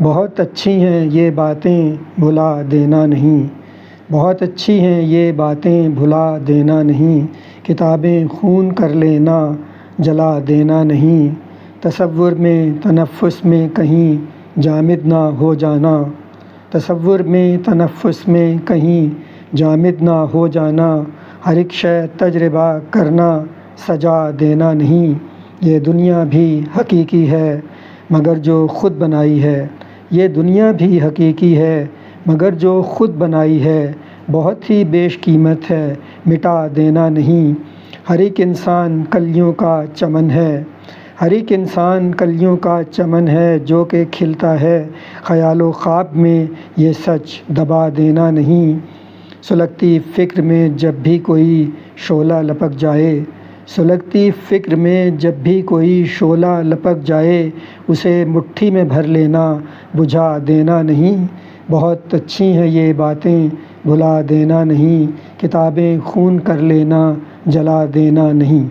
بہت اچھی ہیں یہ باتیں بھلا دینا نہیں، بہت اچھی ہیں یہ باتیں بھلا دینا نہیں، کتابیں خون کر لینا جلا دینا نہیں، تصور میں تنفس میں کہیں جامد نہ ہو جانا، تصور میں تنفس میں کہیں جامد نہ ہو جانا، ہر ایک شے تجربہ کرنا سجا دینا نہیں، یہ دنیا بھی حقیقی ہے مگر جو خود بنائی ہے، یہ دنیا بھی حقیقی ہے مگر جو خود بنائی ہے، بہت ہی بیش قیمت ہے مٹا دینا نہیں، ہر ایک انسان کلیوں کا چمن ہے، ہر ایک انسان کلیوں کا چمن ہے جو کہ کھلتا ہے خیال و خواب میں، یہ سچ دبا دینا نہیں، سلگتی فکر میں جب بھی کوئی شعلہ لپک جائے، سلگتی فکر میں جب بھی کوئی شعلہ لپک جائے، اسے مٹھی میں بھر لینا بجھا دینا نہیں، بہت اچھی ہیں یہ باتیں بھلا دینا نہیں، کتابیں خون کر لینا جلا دینا نہیں۔